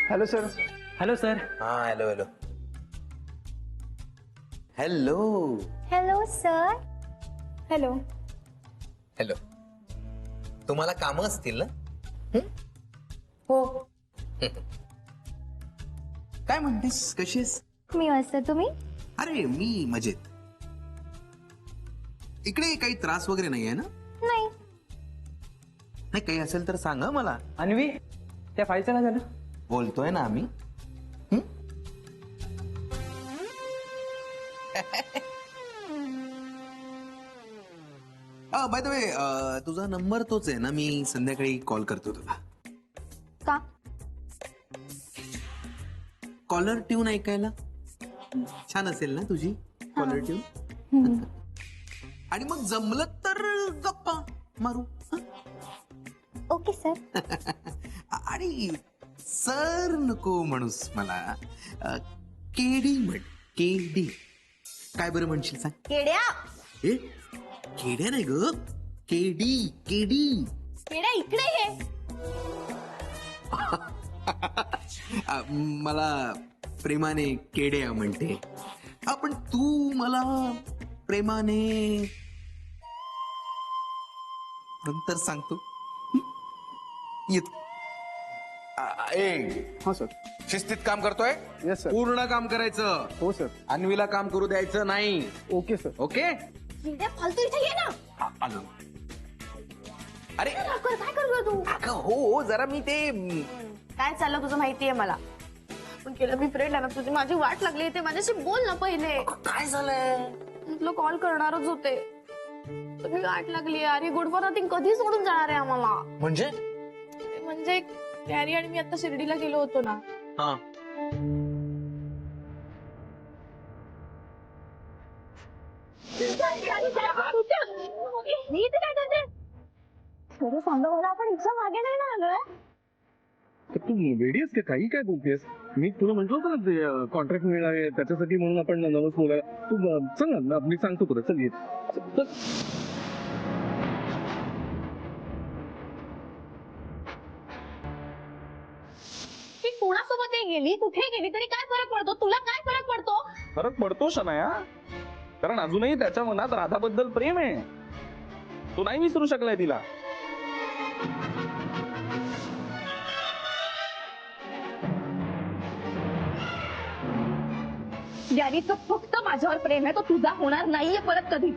Hello sir. Hello sir. हाँ hello hello hello hello sir. Hello. Hello. तुम्हाला कामं असतील ना? हो. काय म्हणतेस, कशी आहेस? मी मस्त. तुम्ही? अरे मी मजेत. इकडे काही त्रास वगैरे नाही आहे ना? नाही. नाही, काही असेल तर सांग हं मला. अन्वी, त्या फाईलचं काय झालं? बोलतोय ना आम्ही. बाय द वे, तुझा नंबर तोच आहे ना? मी संध्याकाळी कॉल करतो तुला. का? कॉलर ट्यून ऐकायला छान असेल ना तुझी कॉलर ट्यून? आणि मग जमलं तर गप्पा मारू. Okay sir. आणि सर नको म्हणूस मला. केडी म्हण. केडी. काय बरं म्हणशील सांग? केड्या. ए, केड्या नाही ग, केडी. केडी. केड्या इकडे ये. मला प्रेमाने केड्या म्हणते. पण तू मला प्रेमाने नंतर सांगतो. येतो. हाँ सर. शिस्तीत काम करतोय. Yes sir. पूर्ण काम करायचं. हो सर. अन्वीला काम करू द्यायचं नाही. Okay sir. ओके. केड्या फालतू इथे ये ना. आलो. अरे काय करतो तू? अगं हो, जरा मी ते काय चाललं तुझं माहितीये मला. पण केलं मी फ्रेंड आहे ना तुझी, माझी वाट लागली इथे. माझ्याशी बोल ना पहिले. काय झालंय? तुला कॉल करणारच होते. तुम्ही वाट लागली यार. ही गुड फॉर नथिंग कधी सोडून जाणार आहे आम्हाला? म्हणजे कॅरी आणि मी आता शिर्डीला गेलो होतो ना. हा. मी इथे काय करते? खरं सांगा मला, आपण इथं मागे नाही ना आलोय. तू वेडी आहेस का? काही काय बोलतेस? मी तुला म्हटलं होतं ना ते कॉन्ट्रॅक्ट मिळाले त्याच्यासाठी म्हणून आपण नवस बोलायला. तू चल ना, मी सांगतो तुला. चल ये. चल. ती कोणासोबत गेली, कुठे गेली तरी काय फरक पडतो? तुला काय फरक पडतो? फरक पडतो शनाया, कारण अजूनही त्याच्या मनात राधाबद्दल प्रेम आहे. तो नाही विसरू शकलाय तिला. गॅरीचं फक्त माझ्यावर प्रेम आहे. तो तुझा होणार नाहीये परत कधीच.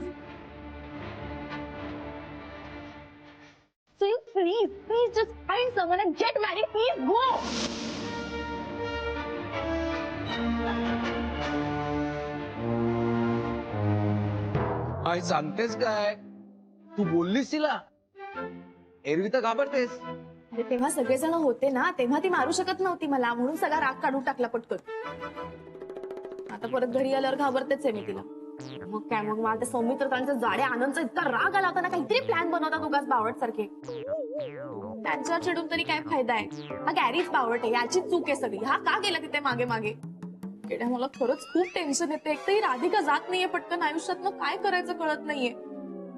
So you please just find someone and get married. Please go. काय सांगतेस काय? तू बोललीस तिला? एरवी तर घाबरतेस. अरे तेव्हा सगळेजण होते ना, तेव्हा ती मारू शकत नव्हती मला, म्हणून सगळा राग काढून टाकला पटकन. आता परत घरी आल्यावर घाबरतेच आहे मी तिला. मग काय, मग मला ते सौमित्रतांच्या जाड्या आनंदचा इतका राग आला होता ना. काहीतरी प्लॅन बनवतात उगाच बावट सारखे. त्यांच्यावर चिडून तरी काय फायदा आहे? हा गॅरीच बावट आहे, याची चूक आहे सगळी. हा का गेला तिथे मागे मागे? केड्या, मला खरंच खूप टेन्शन येते. एक तरी राधिका जात नाहीये पटकन आयुष्यात. मग काय करायचं कळत नाहीये.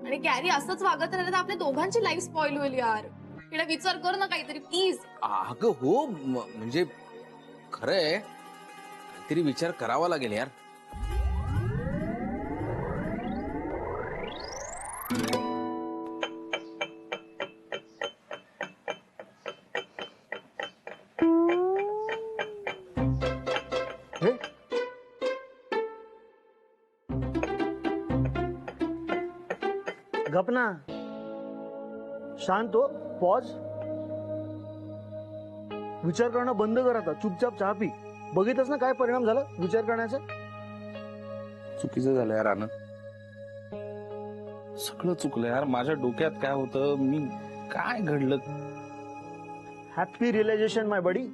आणि गॅरी असंच वागत राहिलं तर आपल्या दोघांची लाईफ स्पॉइल होईल यार. केड्या, विचार कर ना काहीतरी प्लीज. अगं हो, म्हणजे खरंय, काहीतरी विचार करावा लागेल यार. गपना, शांत हो. पॉज. विचार करणं बंद कर आता. चुपचाप चहा पी. बघितच ना काय परिणाम झाला विचार करण्याचा. चुकीचं झालं यार आनंद. सगळं चुकलं यार. माझ्या डोक्यात काय होतं, मी काय घडलं. हॅपी रिअलायझेशन माय बडी.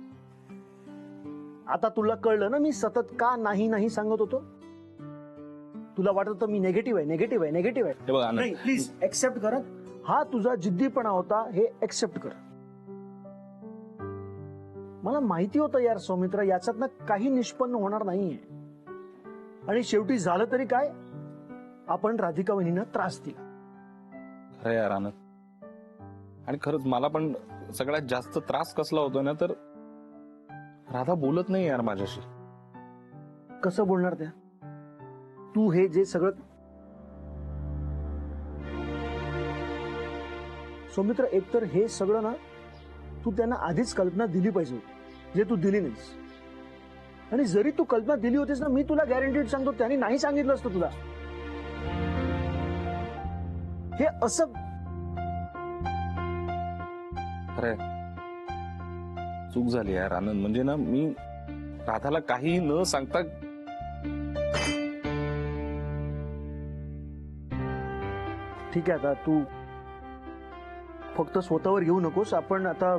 आता तुला कळलं ना मी सतत का नाही नाही सांगत होतो. तुला वाटत होतं मी नेगेटिव्ह आहे, नेगेटिव्ह आहे, नेगेटिव्ह आहे. हे बघ आनंद, नाही, प्लीज एक्सेप्ट कर. हा तुझा जिद्दीपणा होता, हे एक्सेप्ट कर. मला माहिती होतं यार सौमित्र, याच्यातनं काही निष्पन्न होणार नाहीये. आणि शेवटी झालं तरी काय, आपण राधिका वहिनींना त्रास दिला. खरं यार आनंद. आणि खरंच मला पण सगळ्यात जास्त त्रास कसला होतो ना, तर राधा बोलत नाही यार माझ्याशी. कसं बोलणार त्या? तू हे जे सगळं सौमित्र, एकतर हे सगळं ना तू त्यांना आधीच कल्पना दिली पाहिजे, जे तू दिली नाहीस. आणि जरी तू कल्पना दिली होतीस ना, मी तुला गॅरंटीड सांगतो त्यांनी नाही सांगितलं असतं तुला. हे असं अरे चूक झाली यार आनंद. म्हणजे ना मी राधाला काही न सांगता ठीक आहे. आता तू फक्त स्वतःवर घेऊ नकोस. आपण आता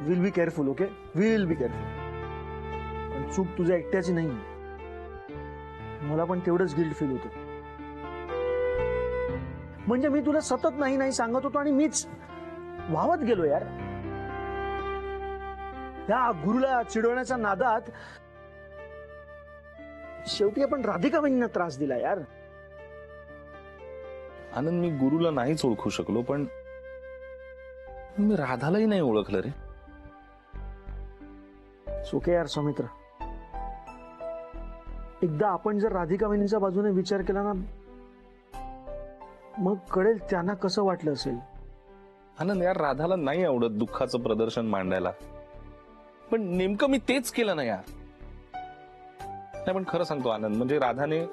will be careful. Okay, will be careful. पण चूक तुझ्या एकट्याची नाही. मला पण तेवढंच गिल्ट फील होतं. म्हणजे मी तुला सतत नाही नाही सांगत होतो आणि मीच वाहत गेलो यार. त्या गुरुला चिडवण्याच्या नादात शेवटी आपण राधिका वहिनींना त्रास दिला यार. आनंद मी गुरुला नाहीच ओळखू शकलो, पण मी राधालाही नाही ओळखलं रे. ओके यार सौमित्र, एकदा आपण जर राधिका वहिनींच्या बाजूने विचार केला ना, मग कळेल त्यांना कसं वाटलं असेल. आनंद यार राधाला नाही आवडत दुःखाचं प्रदर्शन मांडायला, पण नेमकं मी तेच केलं ना यार. नाही पण खरं सांगतो आनंद, म्हणजे राधाने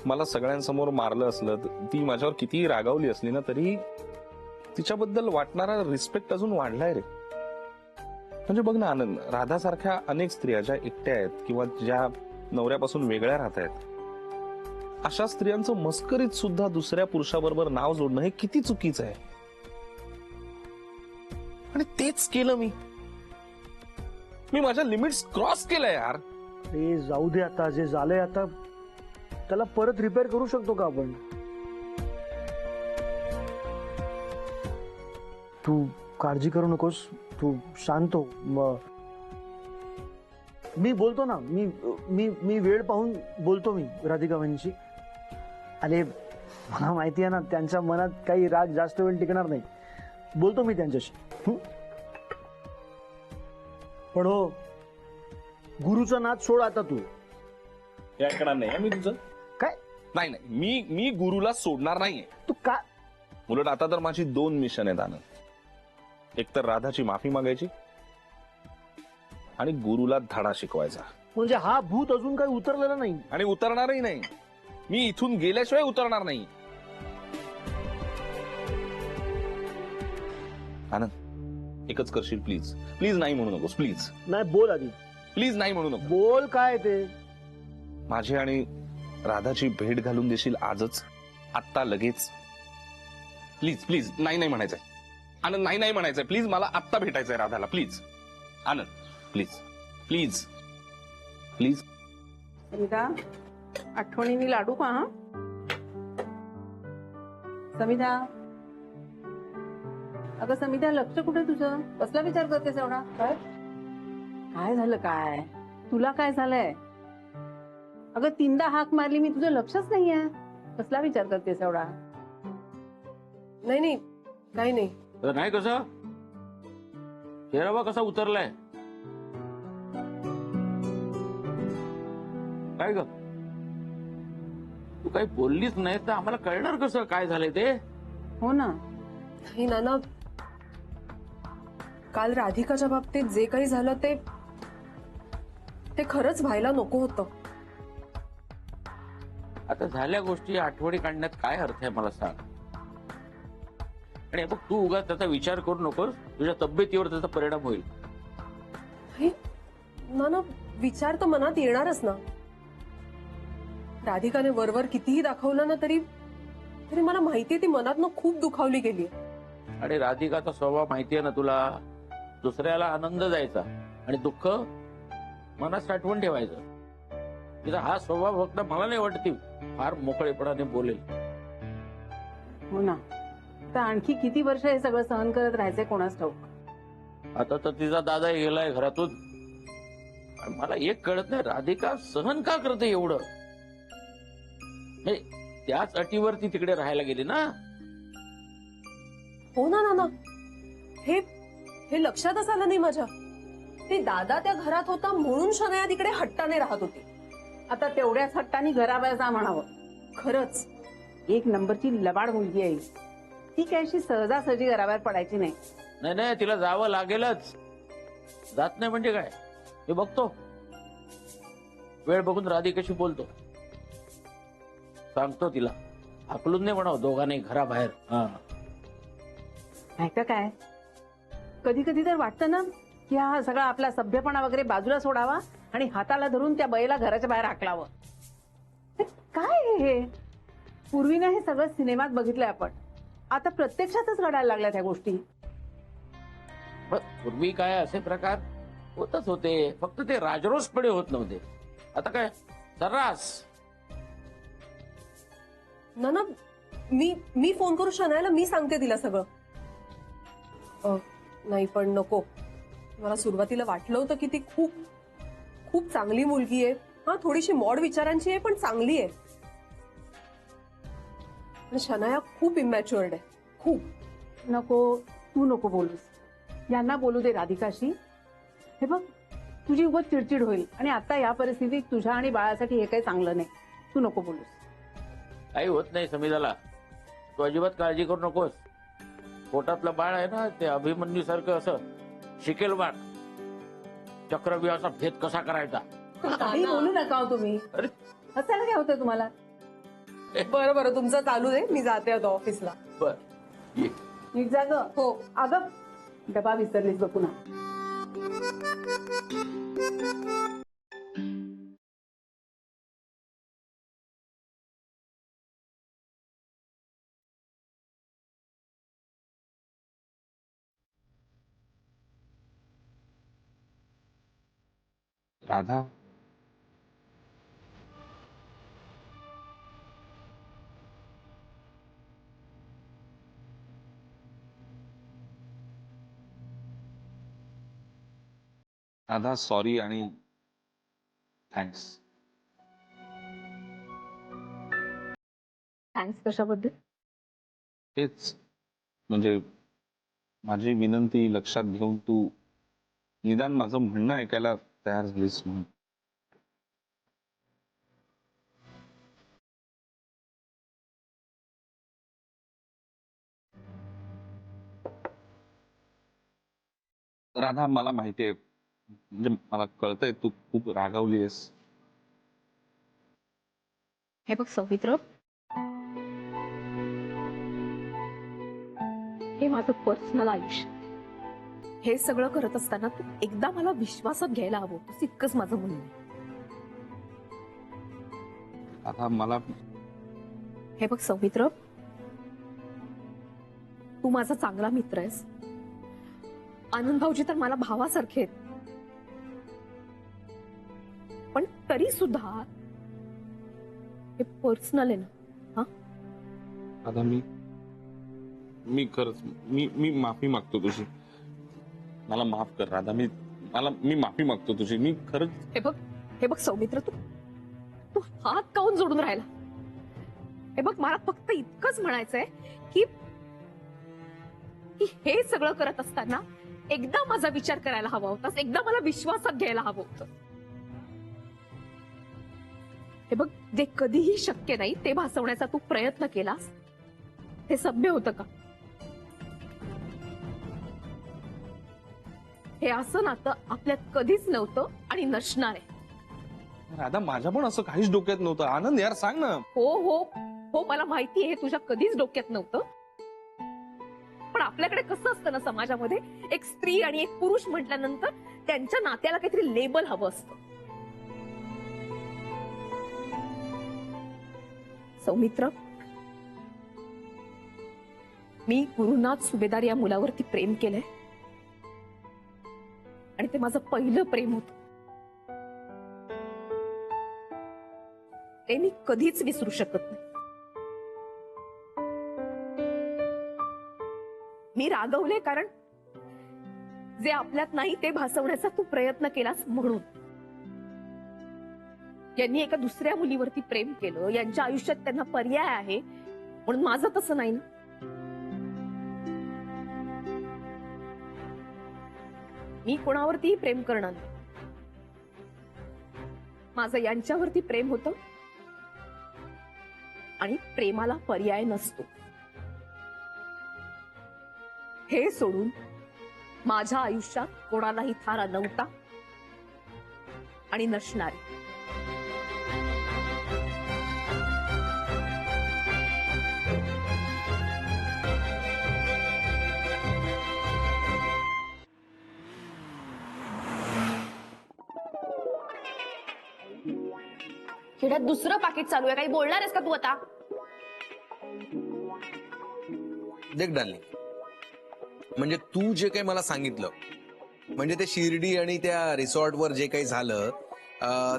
मला सगळ्यांसमोर मारलं असलं, ती माझ्यावर कितीही रागावली असली ना, तरी तिच्याबद्दल वाटणारा रिस्पेक्ट अजून वाढलाय रे. म्हणजे बघ ना आनंद, राधासारख्या अनेक स्त्रिया ज्या एकट्या आहेत किंवा ज्या नवऱ्यापासून वेगळ्या राहत आहेत, अशा स्त्रियांचं मस्करीत सुद्धा दुसऱ्या पुरुषाबरोबर नाव जोडणं हे किती चुकीचं आहे. आणि तेच केलं मी माझ्या लिमिट्स क्रॉस केल्या यार. ते जाऊ दे आता. जे झालंय आता त्याला परत रिपेअर करू शकतो का आपण? तू काळजी करू नकोस. तू शांत हो. मी बोलतो ना, मी वेळ पाहून बोलतो मी राधिका वहिनीशी. अरे मला माहिती आहे ना, त्यांच्या मनात काही राग जास्त वेळ टिकणार नाही. बोलतो मी त्यांच्याशी. पण हो, गुरुचा नाद सोड आता तू. हे ऐकणार नाही मी तुझं. काय? नाही नाही, मी गुरुला सोडणार नाहीये. तू का? उलट आता तर माझी 2 मिशन आहेत आनंद. एक तर राधाची माफी मागायची आणि गुरुला धडा शिकवायचा. म्हणजे हा भूत अजून काही उतरलेला नाही आणि उतरणारही नाही. मी इथून गेल्याशिवाय उतरणार नाही. आनंद एकच करशील प्लीज. प्लीज नाही म्हणू नकोस. प्लीज नाही. बोल आधी. प्लीज नाही म्हणू नको. बोल काय ते. माझी आणि राधाची भेट घालून देशील आजच, आत्ता लगेच. प्लीज प्लीज नाही नाही म्हणायचंय आनंद. नाही नाही म्हणायचंय प्लीज. मला आत्ता भेटायचंय राधाला. Please Anand please please please. Samita, आठवणीने लाडू का? हा समिता, अगं समिता, लक्ष कुठे तुझं? कसला विचार करतेस एवढा? काय काय झालं? काय तुला काय झालंय? अगं 3दा हाक मारली मी, तुझं लक्षच नाहीये. कसला विचार करतेस एवढा? नाही नाही, काही नाही. नाही. कसं चेहरा कसा उतरलाय? काय ग, तू काही बोललीच नाही तर आम्हाला कळणार कसं काय झालंय ते? हो ना. नाही नाना, काल राधिकाच्या बाबतीत जे काही झालं ते खरंच व्हायला नको होतं. आता झाल्या गोष्टी आठवणी काढण्यात काय अर्थ आहे मला सांग. आणि बघ, तू उगाच त्याचा विचार करू नकोस. तुझ्या तब्येतीवर त्याचा परिणाम होईल. नाना, विचार तर मनात येणारच ना. राधिकाने वरवर कितीही दाखवलं ना, तरी मला माहितीये ती मनातनं खूप दुखावली गेली. आणि राधिकाचा स्वभाव माहितीये ना तुला. दुसऱ्याला आनंद द्यायचा आणि दुःख मनात साठवून ठेवायचं. तिचा हा स्वभाव फक्त मला नाही वाटत फार मोकळेपणाने बोलेल. हो ना. तर आणखी किती वर्ष हे सगळं सहन करत राहायचंय कोणास ठाऊक. आता तर तिचा दादा गेलाय घरातून. आणि मला एक कळत नाही, राधिका सहन का करते एवढं? त्याच अटीवर ती तिकडे राहायला गेली ना. हो ना नाना, हे लक्षातच आलं नाही माझ्या. ते दादा त्या घरात होता म्हणून शनया तिकडे हट्टाने राहत होती. आता तेवढ्याच हट्टानी घराबाहेर जा म्हणावं. खरंच एक नंबरची लबाड मुलगी आहे. ती काय अशी सहजासहजी घराबाहेर पडायची नाही. नाही नाही, तिला जावं लागेलच. जात नाही म्हणजे काय, हे बघतो. वेळ बघून राधिकाशी बोलतो, सांगतो तिला. हाकलून नाही म्हणावं दोघांनी घराबाहेर. हा, नाही का काय, कधी कधी तर वाटतं ना की हा सगळा आपला सभ्यपणा वगैरे बाजूला सोडावा आणि हाताला धरून त्या बाईला घराच्या बाहेर हाकलावं. हे काय आहे हे? पूर्वी ना हे सगळं सिनेमात बघितलंय आपण, आता प्रत्यक्षातच घडायला लागल्या त्या गोष्टी. पण पूर्वी काय असे प्रकार होतच होते, फक्त ते राजरोसपणे होत नव्हते. आता काय सर्रास. ना ना, मी फोन करू शनायाला, मी सांगते तिला सगळं. नाही पण नको. मला सुरुवातीला वाटलं होतं की ती खूप खूप चांगली मुलगी आहे. हा, थोडीशी मॉड विचारांची आहे पण चांगली आहे. पण शनाया खूप इमॅच्युअर्ड आहे, खूप. नको, तू नको बोलूस. यांना बोलू दे राधिकाशी. हे बघ, तुझी उगाच चिडचिड होईल आणि आता या परिस्थितीत तुझ्या आणि बाळासाठी हे काही चांगलं नाही. तू नको बोलूस. काही होत नाही समीदाला, तू अजिबात काळजी करू नकोस. पोटातलं बाळ आहे ना, ते अभिमन्यू सारखं असं शिकेल बाळ. चक्रव्यूहाचा भेद कसा करायचा. काही बोलू नका हो तुम्ही. अरे. हसायला काय होतं तुम्हाला? बरं बरं, तुमचं चालू आहे, मी जाते आता ऑफिसला. बर, ये. नीट जा ग. हो. अगं, डबा विसरलीस बघ पुन्हा. राधा, राधा, सॉरी आणि थँक्स. थँक्स कशाबद्दल? हेच म्हणजे माझी विनंती लक्षात घेऊन तू निदान माझं म्हणणं ऐकायला तयार झालीस म्हणून. राधा, मला माहितीये, म्हणजे मला कळतंय तू खूप रागावलीयस. हे बघ सौमित्र, हे माझं पर्सनल आयुष्य. हे सगळं करत असताना तू एकदा मला विश्वासात घ्यायला हवं, तू इतकंच माझं म्हणणं आहे. राधा, मला हे बघ सौमित्र, तू माझा चांगला मित्र आहेस. आनंद भाऊजी तर मला भावासारखे आहेत. पण तरी सुद्धा हे पर्सनल आहे ना. हा, राधा, मी खरंच मी माफी मागतो तुझी. मला माफ कर राधा. मी माफी मागतो तुझी. मी खरंच. हे बघ सौमित्र, तू हात काऊन जोडून राहिला? हे बघ, मला फक्त इतकंच म्हणायचंय की हे सगळं करत असताना एकदा माझा विचार करायला हवा होतास, एकदा मला विश्वासात घ्यायला हवं होतं. हे बघ, जे कधीही शक्य नाही ते भासवण्याचा तू प्रयत्न केलास, ते सभ्य होतं का? हे असं नातं आपल्यात कधीच नव्हतं आणि नसणार आहे. राधा, माझ्या पण असं काहीच डोक्यात नव्हतं. आनंद यार, सांग ना. हो हो हो, मला माहितीये हे तुझ्या कधीच डोक्यात नव्हतं. पण आपल्याकडे कसं असतं ना समाजामध्ये, एक स्त्री आणि एक पुरुष म्हटल्यानंतर त्यांच्या नात्याला काहीतरी लेबल हवं असतं. सौमित्र, मी गुरुनाथ सुभेदार या मुलावरती प्रेम केलंय आणि ते माझं पहिलं प्रेम होतं. ते मी कधीच विसरू शकत नाही. मी रागवले कारण जे आपल्यात नाही ते भासवण्याचा तू प्रयत्न केलास म्हणून. यांनी एका दुसऱ्या मुलीवरती प्रेम केलं, यांच्या आयुष्यात त्यांना पर्याय आहे म्हणून माझं तसं नाही ना. मी कोणावरतीही प्रेम करणार नाही. माझं यांच्यावरती प्रेम होतं आणि प्रेमाला पर्याय नसतो. हे सोडून माझ्या आयुष्यात कोणालाही थारा नव्हता आणि नसणारी. खेड्यात दुसरं पाकिट चालू आहे. काही बोलणार आहेस का तू आता? देख डार्लिंग, म्हणजे तू जे काही मला सांगितलं, म्हणजे ते शिर्डी आणि त्या रिसॉर्टवर जे काही झालं,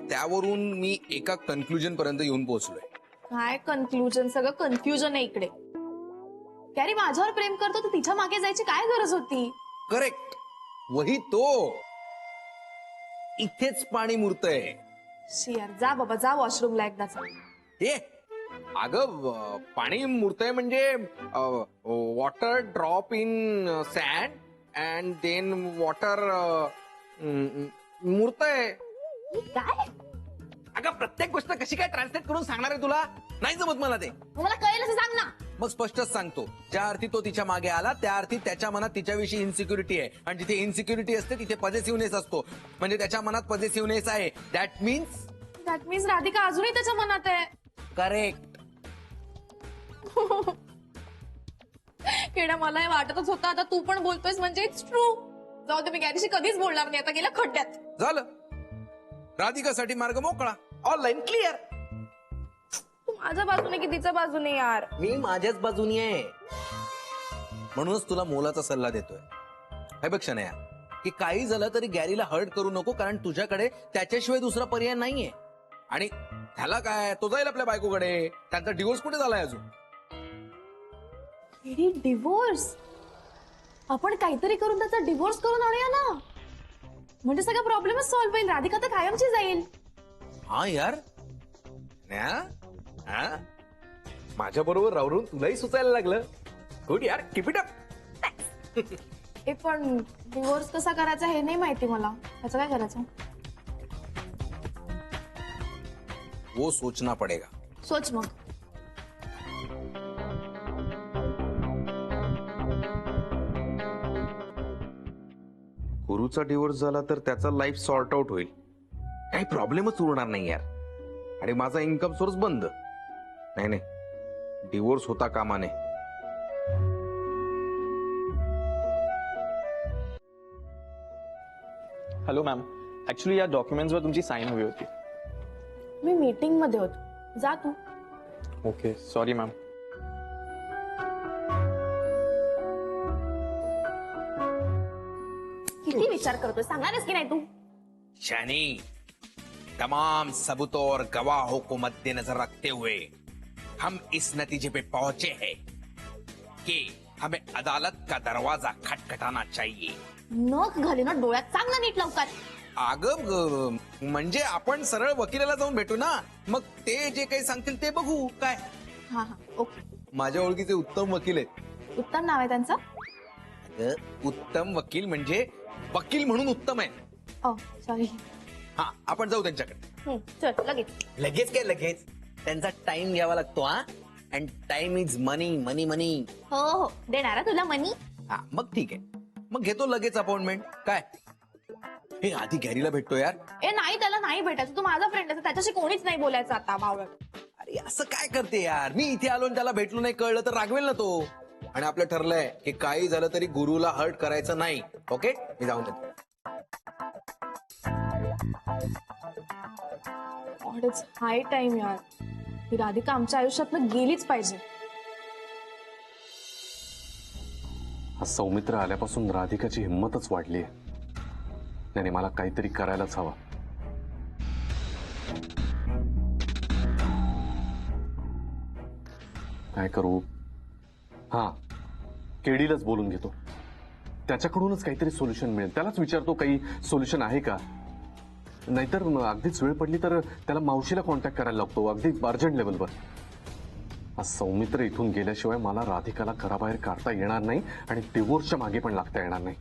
त्यावरून मी एका कन्क्लुजन पर्यंत येऊन पोहोचलोय. काय कन्क्लुजन? सगळं कन्फ्युजन आहे इकडे. अरे माझ्यावर प्रेम करतो तर तिच्या मागे जायची काय गरज होती? करेक्ट, वही तो. इथेच पाणी मुरतंय. शियार जा बाबा, जा वॉशरूमला एकदाचा. ए अगं, पाणी मुरतंय म्हणजे water drop in sand and then water मुरतंय. काय? अगं, प्रत्येक गोष्ट कशी काय ट्रान्सलेट करून सांगणार आहे तुला? नाही जमत मला ते. मला कळेल असं सांग ना. मग स्पष्टच सांगतो. ज्या अर्थी तो तिच्या मागे आला त्या अर्थी त्याच्या मनात तिच्याविषयी इन्सिक्युरिटी आहे, आणि जिथे इन्सिक्युरिटी असते तिथे पॉझिटिव्हनेस असतो. म्हणजे त्याच्या मनात पॉझिटिव्हनेस आहे. दॅट मीन्स राधिका अजूनही त्याच्या मनात आहे. करेक्ट. केडा, मला हे वाटतच होतं. आता तू पण बोलतोयस म्हणजे इट्स ट्रू. जाऊ दे, मी गॅरीशी कधीच बोलणार नाही. आता गेला खड्ड्यात. झालं, राधिकासाठी मार्ग मोकळा. Online clear. तू माझ्या बाजूने की तिच्या बाजूने यार? मी माझ्याच बाजूनी आहे. म्हणूनच तुला मोलाचा सल्ला देतोय. हे बघ शनया, की काही झालं तरी गॅरीला हर्ट करू नको, कारण तुझ्याकडे त्याच्याशिवाय दुसरा पर्याय नाहीये. आणि त्याला काय, तो जाईल आपल्या बायकोकडे. त्यांचा डिवोर्स कुठे झालाय अजून? डिवोर्स? आपण काहीतरी करून त्याचा डिवोर्स करून आणूया ना, म्हणजे सगळा प्रॉब्लेमच सॉल्व्ह होईल. राधिका तर कायमची जाईल. हा यार, माझ्या बरोबर राहून तुलाही सुचायला लागलं. गुड यार, कीप इट अप. हे पण डिवोर्स कसा करायचा हे नाही माहिती मला. त्याचं काय करायचं? वो सोचना पडेगा. सोच मग. गुरुचा डिवोर्स झाला तर त्याचा लाईफ सॉर्ट आउट होईल. काही प्रॉब्लेमच उरणार नाही यार. आणि माझा इन्कम सोर्स बंद. नाही, डिवोर्स होता कामा नये. हॅलो मॅम, ऍक्च्युली या डॉक्युमेंट्सवर तुमची साईन हवी होती. मी मीटिंग मध्ये होतो. जा तू. Okay, sorry ma'am. किती विचार करतोय, सांगणारच की नाही तू? शानी, तमाम सबूतों और गवाहों को मद्देनजर रखते हुए हम इस नतीजे पे पहुंचे हैं कि हमें अदालत का दरवाजा खटखटाना चाहिए. नख घाले ना डोळ्यात. चांग ना नीट लवकर. अगं, म्हणजे आपण सरळ वकिलाला जाऊन भेटू ना, मग ते जे काही सांगतील ते बघू. काय? हा हा, ओके. माझ्या ओळखीचे उत्तम वकील आहेत. उत्तम नाव आहे त्यांचं? अगं, उत्तम वकील म्हणजे वकील म्हणून उत्तम आहे. सॉरी. हा, आपण जाऊ त्यांच्याकडे. चल लगेच. लगेच काय लगेच? त्यांचा टाइम घ्यावा लागतो. हा, अँड टाइम इज मनी. मनी मनी. हो हो, देणार तुला मनी. हा, मग ठीक आहे. मग घेतो लगेच अपॉइंटमेंट. काय? हे आधी गॅरीला भेटतो यार. ए नाही, त्याला नाही भेटायचं. तू माझा फ्रेंड आहे, त्याच्याशी कोणीच नाही बोलायचं आता. भावड. अरे असं काय करते यार? मी इथे आलो आणि त्याला भेटलो नाही कळलं तर रागवेल ना तो. आणि आपलं ठरलंय की काही झालं तरी गुरुला हर्ट करायचं नाही. ओके, मी जाऊन देतो. इट्स हाय टाइम यार. ही राधिका आमच्या आयुष्यातनं गेलीच पाहिजे. हा सौमित्र आल्यापासून राधिकाची हिंमतच वाढली आहे. त्याने मला काहीतरी करायलाच हवा. काय करू? हा, केडीलाच बोलून घेतो. त्याच्याकडूनच काहीतरी सोल्युशन मिळेल. त्यालाच विचारतो काही सोल्युशन आहे का. नाहीतर अगदीच वेळ पडली तर त्याला मावशीला कॉन्टॅक्ट करायला लागतो, अगदी अर्जंट लेवलवर. आज सौमित्र इथून गेल्याशिवाय मला राधिकाला घराबाहेर काढता येणार नाही आणि डिवोर्सच्या मागे पण लागता येणार नाही.